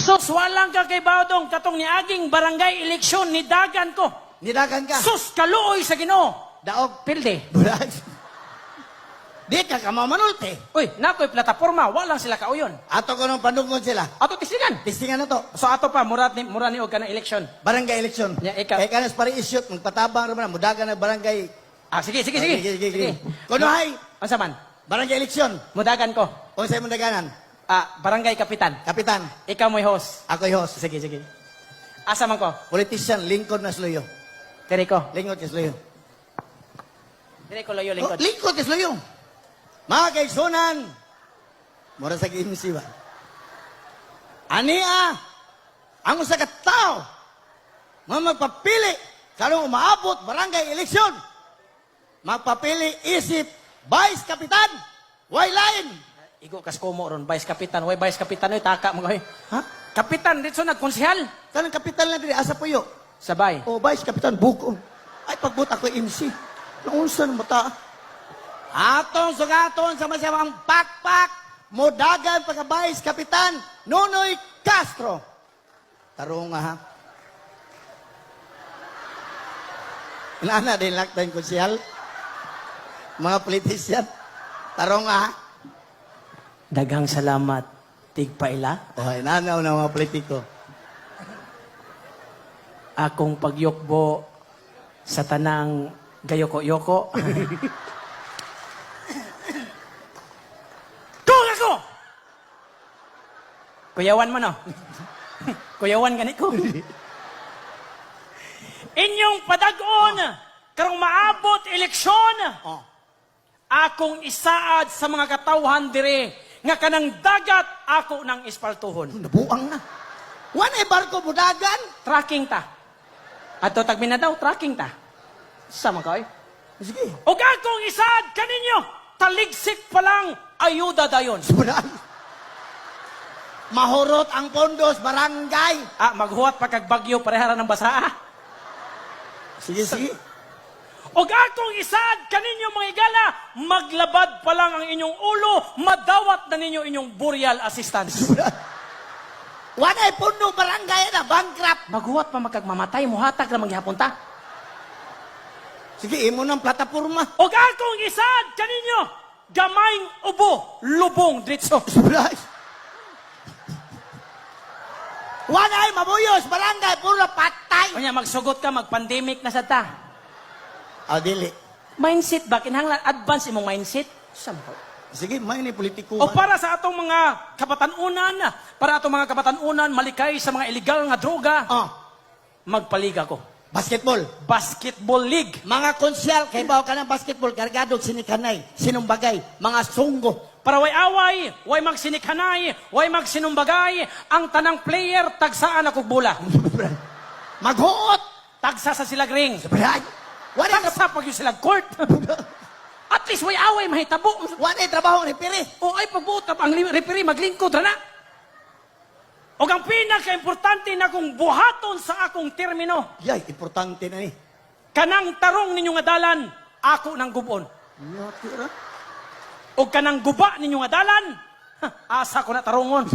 Sus, walang ka kay Baudong, katong ni aging barangay eleksyon, nidagan ko. Nidagan ka. Sus, kaluoy sa Ginoo. Daog. Pilde. Bulag. Di ka kamamanulti. Uy, nato'y plataforma, walang sila kauyon. Ato ko nung panungon sila. Ato tisigan. Tistingan na to. So ato pa, mura ni og ka na eleksyon. Barangay eleksyon. Ya, ikaw. Kaya kanas pari isyot, magpatabang naman, mudagan na barangay. Ah, sige. Sige. Kunuhay, Ano man? barangay eleksyon. Mudagan ko. Kung sa'yo mudaganan, Barangay Kapitan. kapitan, Ikaw mo'y host. ako'y host. Sige. Asa man ko? Politician, lingkod na sluyo. Diri ko. Lingkod ka sluyo. Diri ko loyo Oh, lingkod. lingkod ka sluyo. Mga kaigsunan, mura sa GMC ba? Ania, ang usa ka tao, mga magpapili, karong umaabot barangay eleksyon, magpapili isip, Vice Kapitan, why line? Igo kas komo ron, Vice Kapitan. Way Vice Kapitan oy taka mo koy. Ha? Kapitan dito nagkonsehal. Kanang kapitan lang diri, asa po yo? Sabay. O, Vice Kapitan, buko. Ay, pagbuta ko MC. Naunsa ng mata. Atong sugaton sa masamang pakpak, modagan pagka-Vice Kapitan, Nonoy Castro. Tarong nga ha. Inana din laktan ko siyal. Mga politisyan. Tarong nga ha. Daghang salamat. Tigpaila. O, inanaw na mga politiko. Akong pagyokbo sa tanang gayoko-yoko. Kung ako! Kuyawan mo no? Kuyawan gani ko. Inyong padag-on, karong maabot eleksyon, Oh. akong isaad sa mga katawhan dire, nga kanang dagat ako ng ispaltuhon. Nabuang na. Wan barko budagan. Tracking ta. Ato tagmin na daw, tracking ta. Sama ka, Sige. O akong isaad kaninyo, taligsik pa lang, ayuda dayon. Sudan. Mahurot ang pondos, barangay. Maghuwat pa kag bagyo, parehara ng basa. Sige. O akong isaad kaninyo mga igala, maglabad pa lang ang inyong ulo, madawat na ninyo inyong burial assistance. Wanay puno barangay na, bankrupt. Maghuwat pa magkagmamatay, muhatag na maghihapon ta. Sige, imo ng plataforma. O akong isaad kaninyo, gamayng ubo, lubong, dritso. Wanay mabuyos, barangay, puro patay. Kanya magsugot ka, mag-pandemic na sa ta. Dili. Mindset ba? Kinahanglan advance imong mindset? Somehow. Sige, may ni politiko. O para sa atong mga kabatanunan, para atong mga kabatanunan malikay sa mga illegal nga droga, magpaliga ko. Basketball. Basketball League. Mga konsyal, kay bawa ka ng basketball, kargadog sinikanay, sinumbagay, mga sunggo. Para way away, way magsinikhanay, way magsinumbagay, ang tanang player tagsaan ako bula. Maghuot. Tagsa sa silag ring. Wanay Tagsa pag yung silag court. At least way away, mahitabo. trabaho ni Piri. O ay pagbuot ang referee maglingkod ra na. O ang pinaka-importante na kong buhaton sa akong termino, Yay, importante na ni. kanang tarong ninyo nga dalan, ako nang gubon. O kanang guba ninyo nga dalan, asa ko na tarongon.